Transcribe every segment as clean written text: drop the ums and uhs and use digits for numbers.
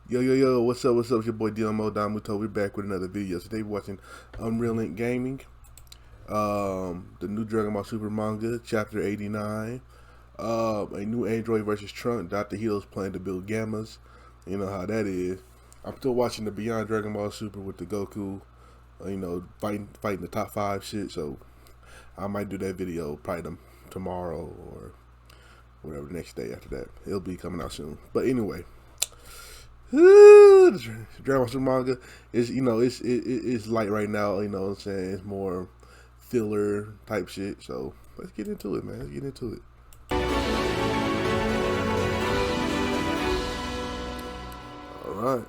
Yo, what's up, It's your boy Domuto. We're back with another video. Today we're watching Unrealentgaming, the new Dragon Ball Super manga, chapter 89. A new android versus Trunk. Dr. Hito's planning to build Gammas. You know how that is. I'm still watching the Beyond Dragon Ball Super with the Goku, fighting the top 5 shit, so I might do that video probably tomorrow or whatever, the next day after that. It'll be coming out soon. But anyway, Dragon Ball Super manga is, it's light right now, you know what I'm saying? It's more filler type shit. So let's get into it, man. Let's get into it. Alright.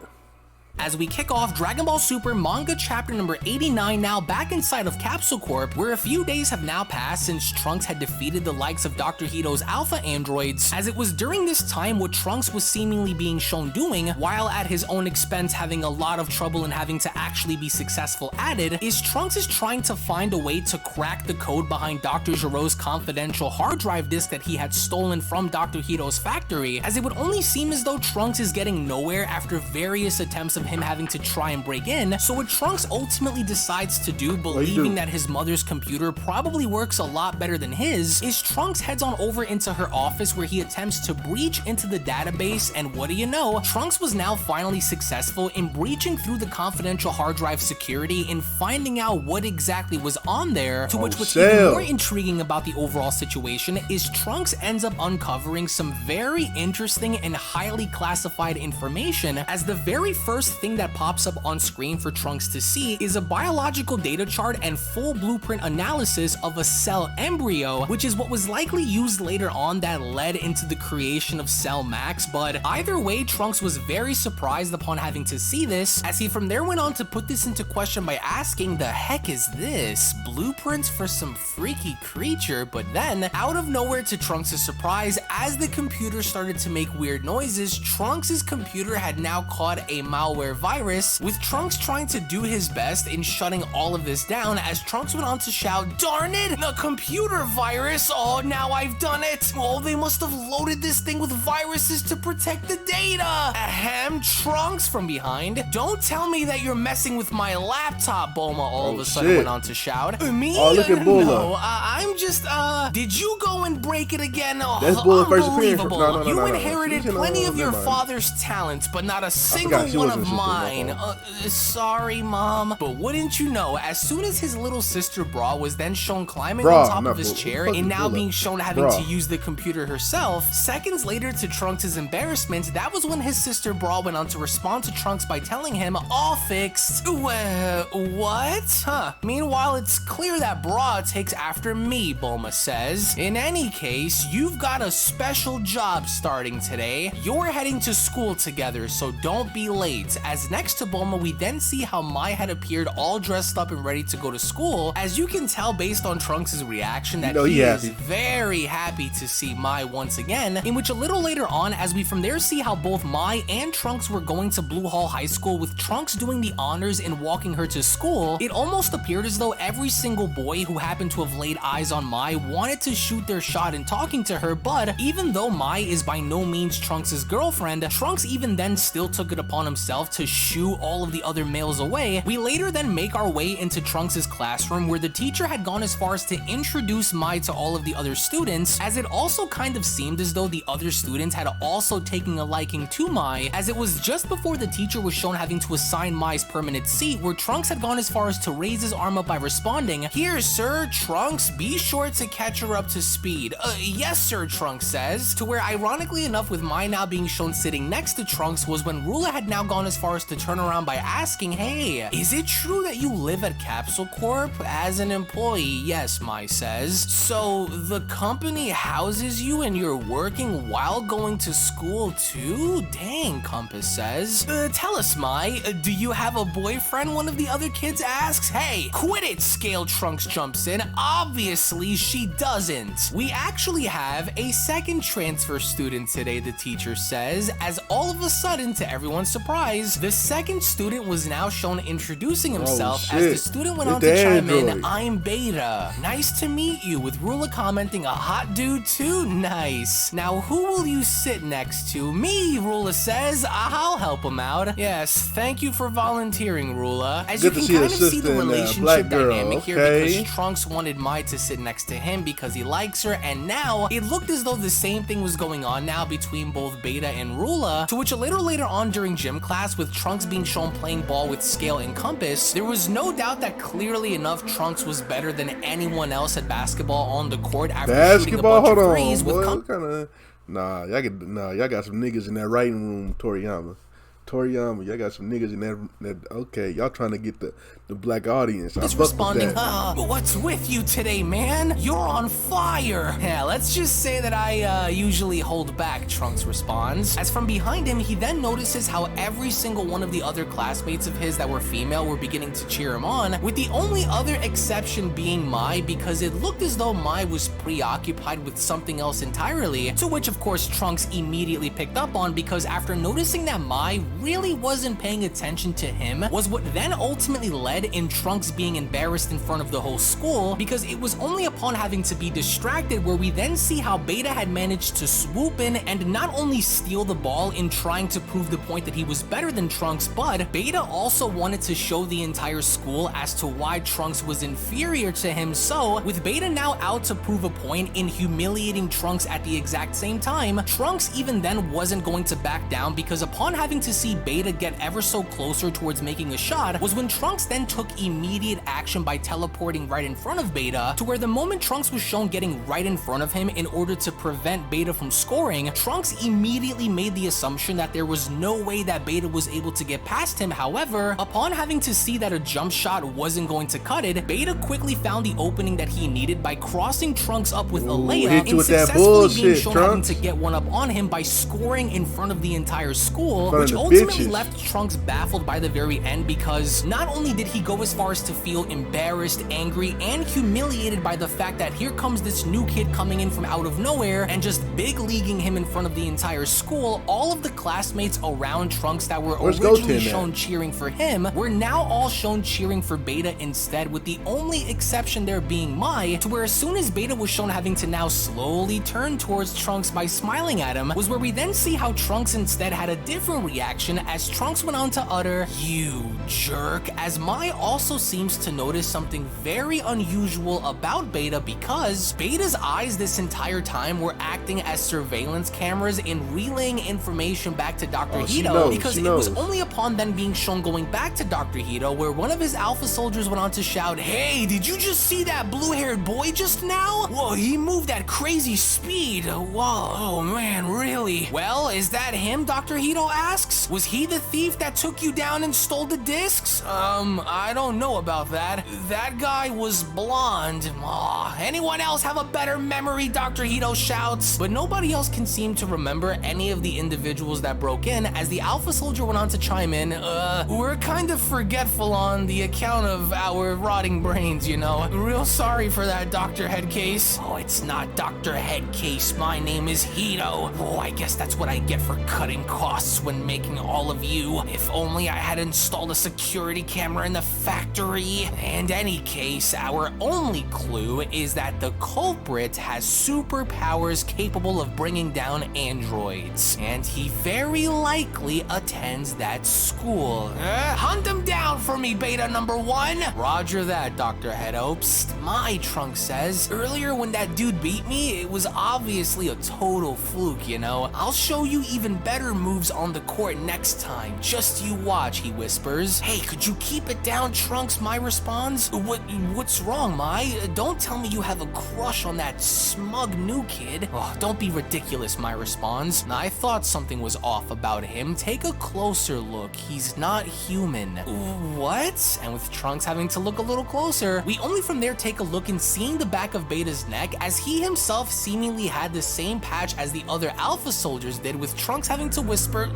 As we kick off Dragon Ball Super manga chapter number 89, now back inside of Capsule Corp, where a few days have now passed since Trunks had defeated the likes of Dr. Hito's alpha androids, as it was during this time what Trunks was seemingly being shown doing, while at his own expense having a lot of trouble and having to actually be successful at it, is Trunks is trying to find a way to crack the code behind Dr. Gero's confidential hard drive disk that he had stolen from Dr. Hito's factory, as it would only seem as though Trunks is getting nowhere after various attempts of him having to try and break in. So what Trunks ultimately decides to do, believing that his mother's computer probably works a lot better than his, is Trunks heads on over into her office where he attempts to breach into the database, and what do you know, Trunks was now finally successful in breaching through the confidential hard drive security and finding out what exactly was on there, to which what's even more intriguing about the overall situation is Trunks ends up uncovering some very interesting and highly classified information, as the very first thing that pops up on screen for Trunks to see is a biological data chart and full blueprint analysis of a cell embryo, which is what was likely used later on that led into the creation of Cell Max. But either way, Trunks was very surprised upon having to see this, as he from there went on to put this into question by asking, the heck is this? Blueprints for some freaky creature? But then, out of nowhere to Trunks' surprise, as the computer started to make weird noises, Trunks' computer had now caught a malware virus, with Trunks trying to do his best in shutting all of this down, as Trunks went on to shout, "Darn it, the computer virus! Oh, now I've done it! Oh, they must have loaded this thing with viruses to protect the data!" Ahem, Trunks from behind. "Don't tell me that you're messing with my laptop," Bulma all of a sudden went on to shout. "Me? Oh, look at Bulma. No, I'm just, did you go and break it again? Oh, that's Bulma first appearance. Unbelievable. You inherited plenty of your father's talents, but not a single one of mine. Sorry, Mom." But wouldn't you know, as soon as his little sister Bra was then shown climbing on top of his chair and now being shown having to use the computer herself, seconds later to Trunks' embarrassment, that was when his sister Bra went on to respond to Trunks by telling him, "All fixed." What? Huh. Meanwhile, it's clear that Bra takes after me, Bulma says. "In any case, you've got a special job starting today. You're heading to school together, so don't be late." As next to Bulma, we then see how Mai had appeared all dressed up and ready to go to school. As you can tell based on Trunks' reaction that he is very happy to see Mai once again, in which a little later on, as we from there see how both Mai and Trunks were going to Blue Hall High School, with Trunks doing the honors and walking her to school, it almost appeared as though every single boy who happened to have laid eyes on Mai wanted to shoot their shot in talking to her. But even though Mai is by no means Trunks' girlfriend, Trunks even then still took it upon himself to shoo all of the other males away. We later then make our way into Trunks' classroom, where the teacher had gone as far as to introduce Mai to all of the other students, as it also kind of seemed as though the other students had also taken a liking to Mai, as it was just before the teacher was shown having to assign Mai's permanent seat, where Trunks had gone as far as to raise his arm up by responding, "Here, sir, Trunks, be sure to catch her up to speed." Yes, sir," Trunks says, to where ironically enough, with Mai now being shown sitting next to Trunks, was when Rula had now gone as far as to turn around by asking, "Hey, is it true that you live at Capsule Corp as an employee?" "Yes," Mai says. "So the company houses you and you're working while going to school too? Dang," Compass says. Tell us, Mai, do you have a boyfriend?" one of the other kids asks. "Hey, quit it," Scale Trunks jumps in. "Obviously she doesn't." "We actually have a second transfer student today," the teacher says, as all of a sudden, to everyone's surprise, the second student was now shown introducing himself, as the student went on to chime in, "I'm Beta. Nice to meet you," with Rula commenting, "A hot dude too? Nice. Now who will you sit next to?" "Me," Rula says. I'll help him out. Yes, thank you for volunteering, Rula. As Good you to can see kind a of see sister the in there, relationship black girl, dynamic here okay. because Trunks wanted Mai to sit next to him because he likes her, and now it looked as though the same thing was going on now between both Beta and Rula, to which a little later on during gym class, with Trunks being shown playing ball with Scale and Compass, there was no doubt that clearly enough Trunks was better than anyone else at basketball on the court after shooting a bunch of threes with y'all got some niggas in that writing room, Toriyama, y'all got some niggas in that okay, y'all trying to get the black audience. Is responding, what's with you today, man? You're on fire. Yeah, let's just say that I usually hold back, Trunks responds. As from behind him, he then notices how every single one of the other classmates of his that were female were beginning to cheer him on, with the only other exception being Mai, because it looked as though Mai was preoccupied with something else entirely, to which of course Trunks immediately picked up on, because after noticing that Mai really wasn't paying attention to him was what then ultimately led in Trunks being embarrassed in front of the whole school, because it was only upon having to be distracted where we then see how Beta had managed to swoop in and not only steal the ball in trying to prove the point that he was better than Trunks, but Beta also wanted to show the entire school as to why Trunks was inferior to him. So with Beta now out to prove a point in humiliating Trunks at the exact same time, Trunks even then wasn't going to back down, because upon having to see Beta get ever so closer towards making a shot was when Trunks then took immediate action by teleporting right in front of Beta, to where the moment Trunks was shown getting right in front of him in order to prevent Beta from scoring, Trunks immediately made the assumption that there was no way that Beta was able to get past him. However, upon having to see that a jump shot wasn't going to cut it, Beta quickly found the opening that he needed by crossing Trunks up with a layup and successfully being shown having to get one up on him by scoring in front of the entire school, which ultimately left Trunks baffled by the very end, because not only did he go as far as to feel embarrassed, angry, and humiliated by the fact that here comes this new kid coming in from out of nowhere and just big leaguing him in front of the entire school, all of the classmates around Trunks that were originally shown cheering for him were now all shown cheering for Beta instead, with the only exception there being Mai, to where as soon as Beta was shown having to now slowly turn towards Trunks by smiling at him, was where we then see how Trunks instead had a different reaction as Trunks went on to utter, "You jerk," as Mai also seems to notice something very unusual about Beta, because Beta's eyes this entire time were acting as surveillance cameras in relaying information back to Dr. Hito, because it was only upon then being shown going back to Dr. Hito where one of his alpha soldiers went on to shout, "Hey, did you just see that blue-haired boy just now? Whoa, he moved at crazy speed. Whoa, oh man, really? Well, is that him?" Dr. Hito asks. "Was he the thief that took you down and stole the discs?" I don't know about that. That guy was blonde." Anyone else have a better memory?" Dr. Hito shouts. But nobody else can seem to remember any of the individuals that broke in, as the alpha soldier went on to chime in, "We're kind of forgetful on the account of our rotting brains, you know. Real sorry for that, Dr. Headcase." "Oh, it's not Dr. Headcase. My name is Hito. Oh, I guess that's what I get for cutting costs when making all of you. If only I had installed a security camera in the factory." In any case, our only clue is that the culprit has superpowers capable of bringing down androids, and he very likely attends that school. Hunt him down for me, Beta number 1. "Roger that, Dr. Hedo." "Psst, my," Trunks says. "Earlier when that dude beat me, it was obviously a total fluke, you know. I'll show you even better moves on the court next time. Just you watch," he whispers. "Hey, could you keep it down, Trunks?" Mai responds. What's wrong, Mai? Don't tell me you have a crush on that smug new kid." "Oh, don't be ridiculous," Mai responds. "I thought something was off about him. Take a closer look. He's not human." "What?" And with Trunks having to look a little closer, we only from there take a look and seeing the back of Beta's neck, as he himself seemingly had the same patch as the other alpha soldiers did, with Trunks having to whisper,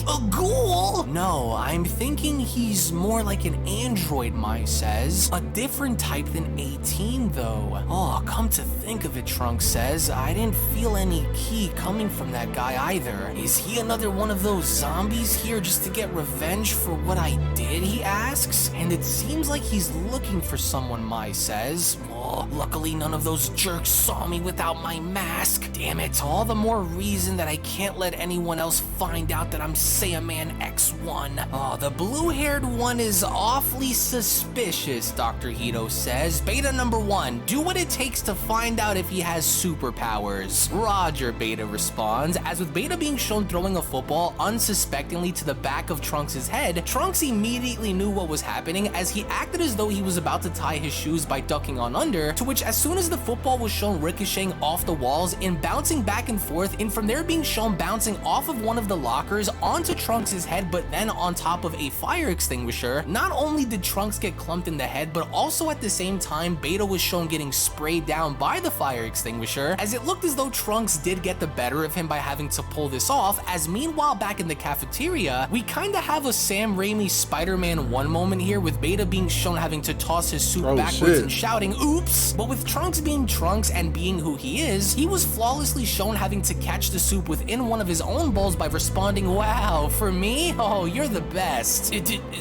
"A ghoul?" "No, I'm thinking he's more like an android," Mai says. "A different type than 18 though." "Oh, come to think of it," Trunks says, "I didn't feel any ki coming from that guy either. Is he another one of those zombies here just to get revenge for what I did?" he asks. "And it seems like he's looking for someone," Mai says. "Oh, luckily none of those jerks saw me without my mask. Damn it, all the more reason that I can't let anyone else find out that I'm Saiyan Saiyaman X1. Oh, the blue-haired one is awfully suspicious, Dr. Hito says. Beta number 1, do what it takes to find out if he has superpowers. Roger, Beta responds. As with Beta being shown throwing a football unsuspectingly to the back of Trunks' head, Trunks immediately knew what was happening as he acted as though he was about to tie his shoes by ducking on under, to which as soon as the football was shown ricocheting off the walls and bouncing back and forth, and from there being shown bouncing off of one of the lockers onto Trunks' head but then on top of a fire extinguisher, not only did Trunks get clumped in the head, but also at the same time Beta was shown getting sprayed down by the fire extinguisher, as it looked as though Trunks did get the better of him by having to pull this off. As meanwhile back in the cafeteria, we kinda have a Sam Raimi Spider-Man 1 moment here, with Beta being shown having to toss his suit backwards and shouting, oops! But with Trunks being Trunks and being who he is, he was flawlessly shown having to catch the soup within one of his own bowls by responding, wow, for me? Oh, you're the best.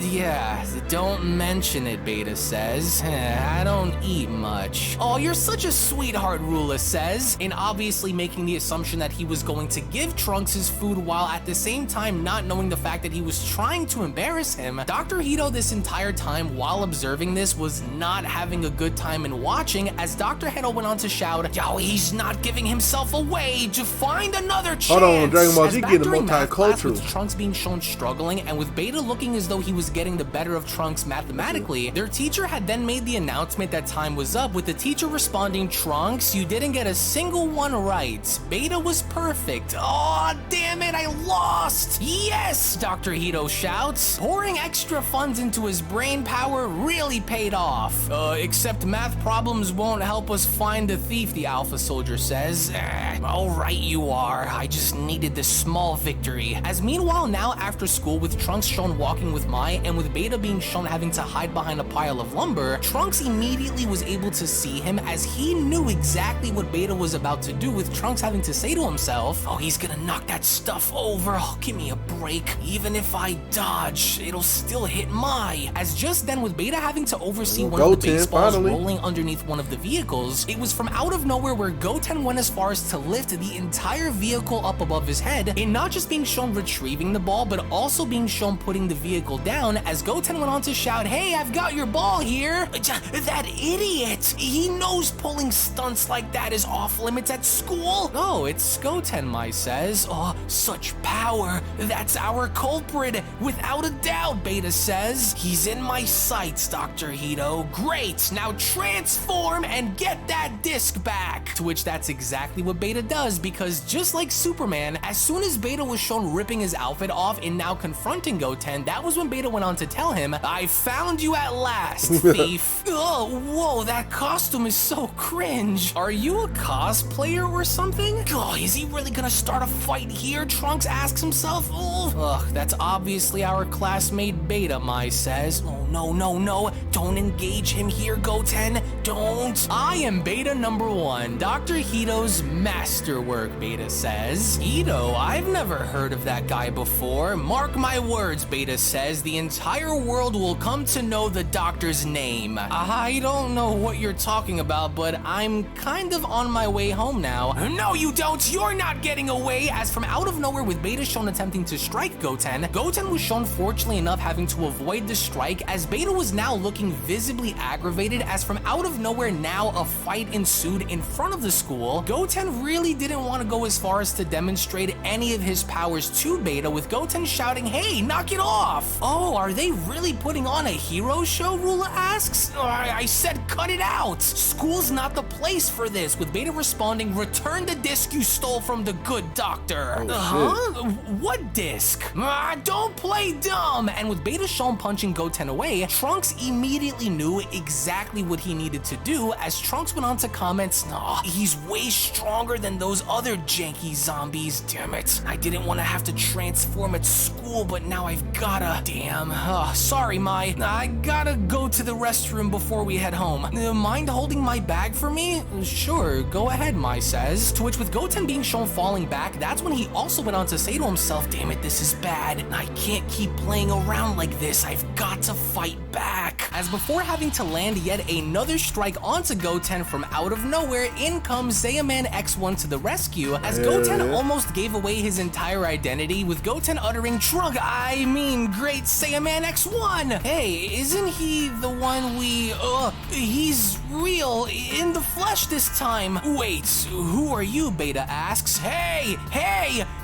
Yeah, don't mention it, Beta says. I don't eat much. Oh, you're such a sweetheart, Rula says, and obviously making the assumption that he was going to give Trunks his food while at the same time not knowing the fact that he was trying to embarrass him. Dr. Hito this entire time while observing this was not having a good time in watching, as Dr. Hito went on to shout, yo, he's not giving himself away, to find another chance. Hold on, Dragon Ball Z getting multicultural. With Trunks being shown struggling and with Beta looking as though he was getting the better of Trunks mathematically, their teacher had then made the announcement that time was up, with the teacher responding, Trunks, you didn't get a single one right. Beta was perfect. Oh, damn it, I lost. Yes, Dr. Hito shouts. Pouring extra funds into his brain power really paid off. Except math problems won't help us find the thief, the Alpha Soldier says. All right, you are. I just needed this small victory. As meanwhile now after school, with Trunks shown walking with Mai and with Beta being shown having to hide behind a pile of lumber, Trunks immediately was able to see him, as he knew exactly what Beta was about to do, with Trunks having to say to himself, oh, he's gonna knock that stuff over. Oh, give me a break. Even if I dodge, it'll still hit Mai. As just then, with Beta having to oversee one of the baseballs rolling underneath one of the vehicles, it was from out of nowhere where Goten went as far as to lift the entire vehicle up above his head, and not just being shown retrieving the ball, but also being shown putting the vehicle down, as Goten went on to shout, hey, I've got your ball here. That idiot! He knows pulling stunts like that is off limits at school. Oh, it's Goten, Mai says. Oh, such power. That's our culprit, without a doubt, Beta says. He's in my sights, Dr. Hito. Great, now transform and get that disc back. To which that's exactly what Beta does, because just like Superman, as soon as Beta was shown ripping his outfit off and now confronting Goten, that was when Beta went on to tell him, I found you at last, thief. Oh, whoa, that costume is so cringe. Are you a cosplayer or something? Oh, is he really gonna start a fight here? Trunks asks himself. Ugh, that's obviously our classmate Beta, Mai says. Oh, no, don't engage him here, Goten. Don't. I am Beta number 1, Dr. Hito's masterwork, Beta says. Hito, I've never heard of that guy before. Mark my words, Beta says, the entire world will come to know the doctor's name. I don't know what you're talking about, but I'm kind of on my way home now. No, you don't. You're not getting away. As from out of nowhere, with Beta shown attempting to strike Goten, Goten was shown fortunately enough having to avoid the strike, as Beta was now looking visibly aggravated, as from out of nowhere now a fight ensued in front of the school. Goten really didn't want to go as far as to demonstrate any of his powers to Beta, with Goten shouting, hey, knock it off. Oh, are they really putting on a hero show, Rula asks. I said cut it out. School's not the place for this, with Beta responding, return the disc you stole from the good doctor. What disc? Don't play dumb. And with Beta shown punching Goten away, Trunks immediately knew exactly what he needed to do, as Trunks went on to comment, he's way stronger than those other janky zombies. Damn it. I didn't want to have to transform at school, but now I've gotta. Damn. Sorry, Mai. I gotta go to the restroom before we head home. Mind holding my bag for me? Sure, go ahead, Mai says. To which, with Goten being shown falling back, that's when he also went on to say to himself, damn it, this is bad. I can't keep playing around like this. I've got to fight back. As before having to land yet another strike onto Goten from out of nowhere, in comes Saiyaman X1 to the rescue, as Goten almost gave away his entire identity, with Goten Goten uttering, I mean Great Saiyaman X1. Hey, isn't he the one he's real, in the flesh this time. Wait, who are you, Beta asks. Hey,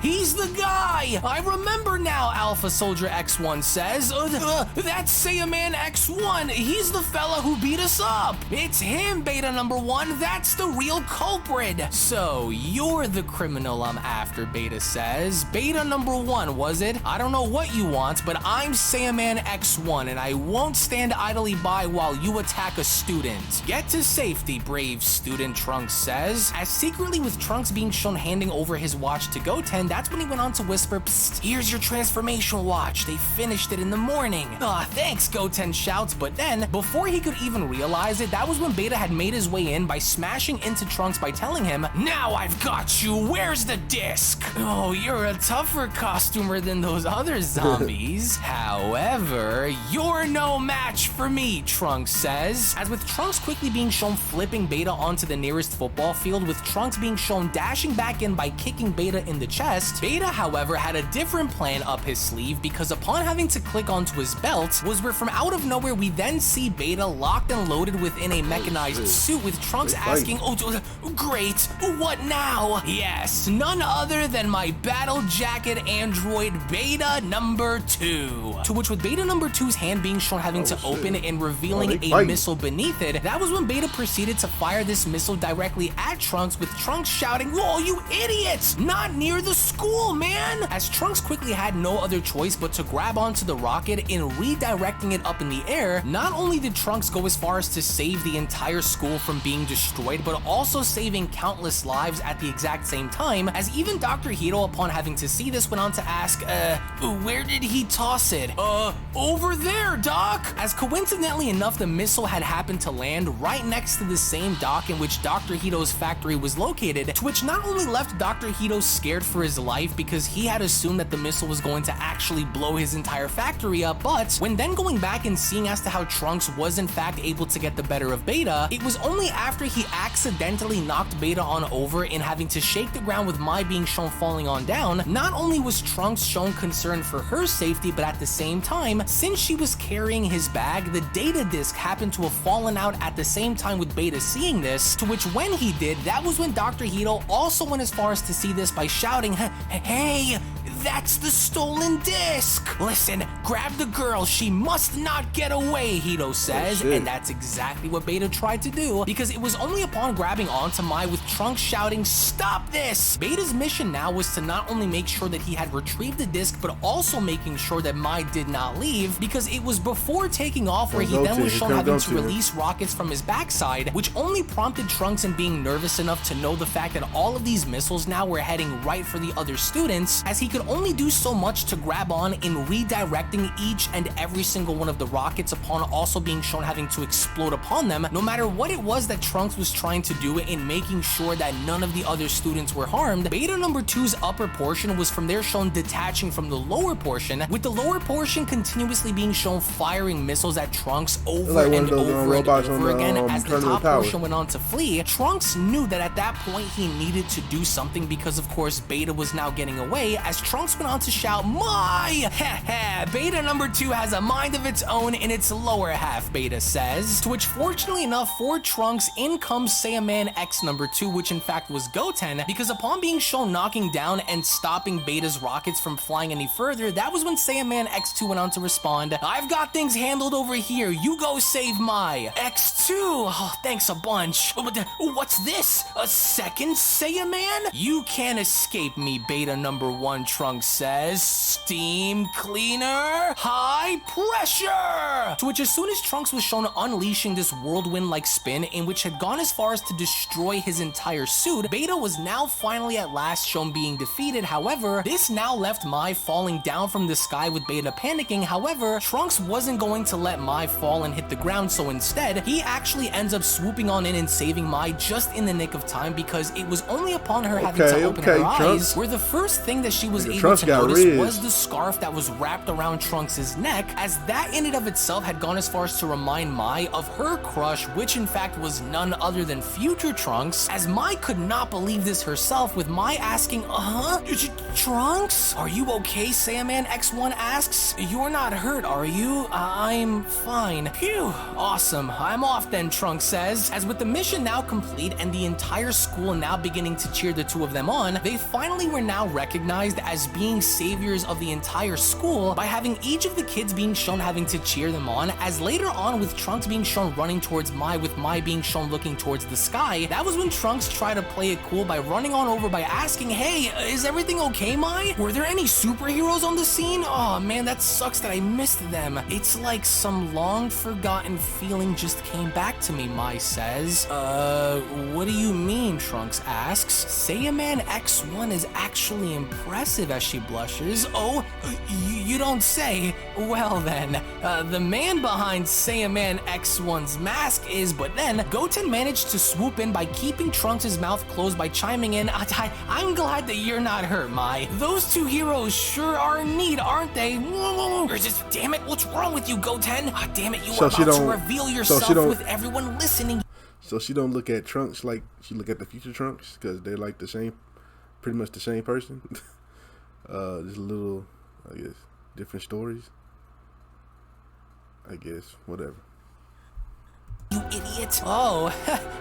he's the guy. I remember now, Alpha Soldier X1 says. That's Saiyaman X1. He's the fella who beat us up. It's him, Beta number 1. That's the real culprit. So, you're the criminal I'm after, Beta says. Beta number 1, was it? I don't know what you want, but I'm Saiyaman X1, and I won't stand idly by while you attack a student. Get to safety, brave student, Trunks says. As secretly with Trunks being shown handing over his watch to Goten, that's when he went on to whisper, psst, here's your transformation watch. They finished it in the morning. Aw, thanks, Goten shouts, but then, before he could even realize it, that was when Beta had made his way in by smashing into Trunks by telling him, now I've got you, where's the disc? Oh, you're a tougher costumer than those other zombies. However, you're no match for me, Trunks says. As with Trunks quickly being shown flipping Beta onto the nearest football field, with Trunks being shown dashing back in by kicking Beta in the chest, Beta, however, had a different plan up his sleeve, because upon having to click onto his belt was where from out of nowhere we then see Beta locked and loaded within a mechanized suit, with Trunks asking, great, what now? Yes, none other than my battle jacket android Beta number 2. To which with Beta number 2's hand being shown having to open and revealing a missile beneath it, that was when Beta proceeded to fire this missile directly at Trunks, with Trunks shouting, whoa, you idiots! Not near the school, man! As Trunks quickly had no other choice but to grab onto the rocket and redirecting it up in the air, not only did Trunks go as far as to save the entire school from being destroyed, but also saving countless lives at the exact same time, as even Dr. Hito, upon having to see this, went on to ask, where did he toss it? Over there, Doc! As coincidentally enough, the missile had happened to land right next to the same dock in which Dr. Hito's factory was located, to which not only left Dr. Hito scared for his life because he had assumed that the missile was going to actually blow his entire factory up, but when then going back and seeing as to how Trunks was in fact able to get the better of Beta, it was only after he accidentally knocked Beta on over and having to shake the ground with Mai being shown falling on down, not only was Trunks shown concern for her safety, but at the same time, since she was carrying his bag, the data disk happened to have fallen out at the same time with Beta seeing this, to which when he did, that was when Dr. Hito also went as far as to see this by shouting, hey, that's the stolen disc! Listen, grab the girl, she must not get away, Hito says, and that's exactly what Beta tried to do, because it was only upon grabbing onto Mai with Trunks shouting, stop this! Beta's mission now was to not only make sure that he had retrieved the disc, but also making sure that Mai did not leave, because it was before taking off where he then was shown having to release rockets from his backside, which only prompted Trunks in being nervous enough to know the fact that all of these missiles now were heading right for the other students, as he could only do so much to grab on in redirecting each and every single one of the rockets upon also being shown having to explode upon them, no matter what it was that Trunks was trying to do in making sure that none of the other students were harmed. Beta number 2's upper portion was from there shown detaching from the lower portion, with the lower portion continuously being shown firing missiles at Trunks over and over again. As the top portion went on to flee, Trunks knew that at that point he needed to do something, because of course Beta was now getting away, as Trunks went on to shout, Mai! Heh, Beta number 2 has a mind of its own in its lower half, Beta says. To which, fortunately enough for Trunks, in comes Saiyaman X number 2, which in fact was Goten, because upon being shown knocking down and stopping Beta's rockets from flying any further, that was when Saiyaman X2 went on to respond, I've got things handled over here, you go save Mai. X2, oh, thanks a bunch. What's this? A second Saiyaman? You can't escape me, Beta number 1, Trunks says. Steam cleaner, high pressure! To which as soon as Trunks was shown unleashing this whirlwind-like spin in which had gone as far as to destroy his entire suit, Beta was now finally at last shown being defeated. However, this now left Mai falling down from the sky with Beta panicking. However, Trunks wasn't going to let Mai fall and hit the ground, so instead, he actually ends up swooping on in and saving Mai just in the nick of time, because it was only upon her having to open her eyes where the first thing that she was able to notice was the scarf that was wrapped around Trunks' neck, as that in and of itself had gone as far as to remind Mai of her crush, which in fact was none other than future Trunks, as Mai could not believe this herself, with Mai asking, Trunks? Are you okay? Saiyaman X1 asks. You're not hurt, are you? I'm fine. Phew, awesome. I'm off then, Trunks says. As with the mission now complete and the entire school now beginning to cheer the two of them on, they finally were now recognized as being saviors of the entire school by having each of the kids being shown having to cheer them on, as later on with Trunks being shown running towards Mai, with Mai being shown looking towards the sky. That was when Trunks tried to play it cool by running on over by asking, hey, is everything okay, Mai? Were there any superheroes on the scene? Oh man, that sucks that I missed them. It's like some long forgotten feeling just came back to me, Mai says. What do you mean? Trunks asks. Saiyaman X1 is actually impressive, as she blushes. Oh, you don't say. Well then, the man behind Saiyaman X1's mask is, but then Goten managed to swoop in by keeping Trunks' mouth closed by chiming in, I'm glad that you're not hurt, Mai. Those two heroes sure are in need, aren't they? Damn it, what's wrong with you, Goten? Damn it, you are about to reveal yourself with everyone listening. So she don't look at Trunks like she look at the future Trunks, because they're like the same, pretty much the same person. Just a little, I guess, different stories. I guess, whatever. You idiot. Oh,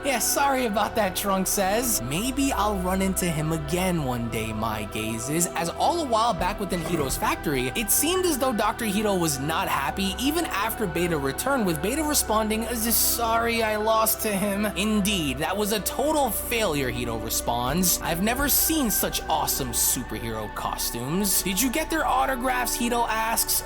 yeah, sorry about that, Trunks says. Maybe I'll run into him again one day, Mai gazes, as all a while back within Hito's factory, it seemed as though Dr. Hito was not happy even after Beta returned, with Beta responding, sorry I lost to him. Indeed, that was a total failure, Hito responds. I've never seen such awesome superhero costumes. Did you get their autographs? Hito asks.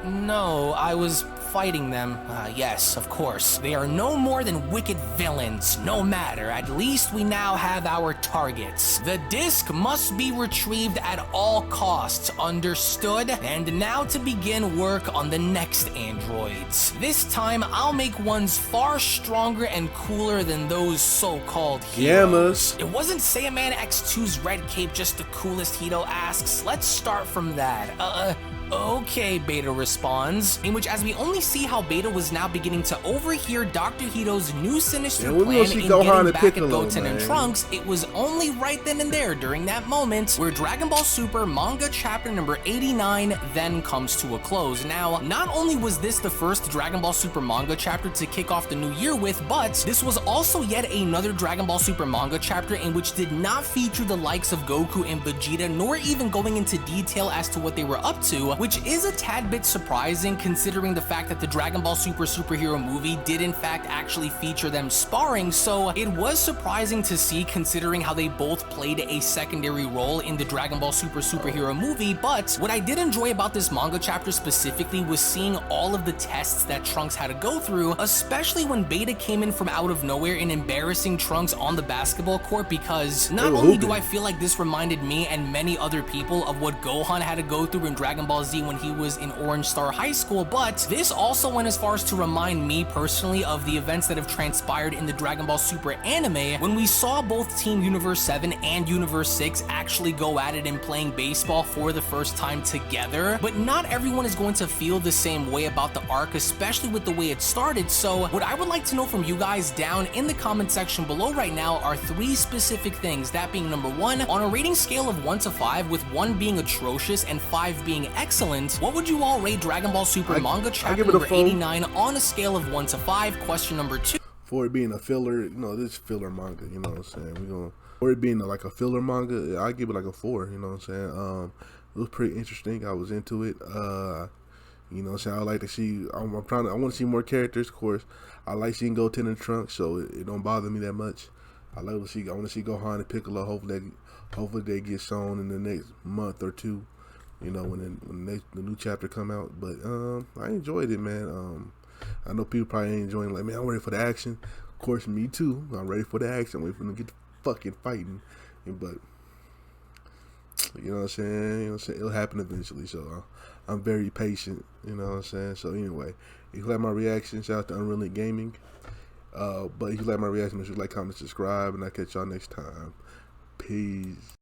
No, I was fighting them. Yes, of course. They are no more than wicked villains. No matter, at least we now have our targets. The disc must be retrieved at all costs, understood? And now to begin work on the next androids. This time, I'll make ones far stronger and cooler than those so-called heroes. It wasn't Saiyaman X2's red cape just the coolest, Hito asks. Let's start from that. Okay, Beta responds, in which as we only see how Beta was now beginning to overhear Dr. Hito's new sinister plan in getting back at Goten and Trunks, it was only right then and there during that moment where Dragon Ball Super manga chapter number 89 then comes to a close. Now, not only was this the first Dragon Ball Super manga chapter to kick off the new year with, but this was also yet another Dragon Ball Super manga chapter in which did not feature the likes of Goku and Vegeta, nor even going into detail as to what they were up to, which is a tad bit surprising considering the fact that the Dragon Ball Super superhero movie did in fact actually feature them sparring, so it was surprising to see considering how they both played a secondary role in the Dragon Ball Super superhero movie. But what I did enjoy about this manga chapter specifically was seeing all of the tests that Trunks had to go through, especially when Beta came in from out of nowhere and embarrassing Trunks on the basketball court, because not only do I feel like this reminded me and many other people of what Gohan had to go through in Dragon Ball Z when he was in Orange Star High School, but this also went as far as to remind me personally of the events that have transpired in the Dragon Ball Super anime when we saw both Team Universe 7 and Universe 6 actually go at it in playing baseball for the first time together. But not everyone is going to feel the same way about the arc, especially with the way it started. So what I would like to know from you guys down in the comment section below right now are 3 specific things, that being number 1, on a rating scale of 1 to 5, with 1 being atrocious and 5 being excellent, what would you all rate Dragon Ball Super manga chapter number 89 on a scale of 1 to 5? Question number 2. For it being a filler, this filler manga, you know what I'm saying? For it being like a filler manga, I give it like a 4, you know what I'm saying? It was pretty interesting. I was into it. You know what I'm saying? I like to see, I want to see more characters, of course. I like seeing Goten and Trunks, so it don't bother me that much. I want to see Gohan and Piccolo. Hopefully they get shown in the next month or 2. When the new chapter come out. But I enjoyed it, man. I know people probably ain't enjoying it, like, man, I'm ready for the action. Of course, me too. I'm ready for the action. I'm waiting for them to get the fucking fighting. But you know what I'm saying? It'll happen eventually. So I'm very patient. You know what I'm saying? So anyway, if you like my reaction, shout out to Unrealentgaming. But if you like my reaction, make sure you like, comment, subscribe, and I'll catch y'all next time. Peace.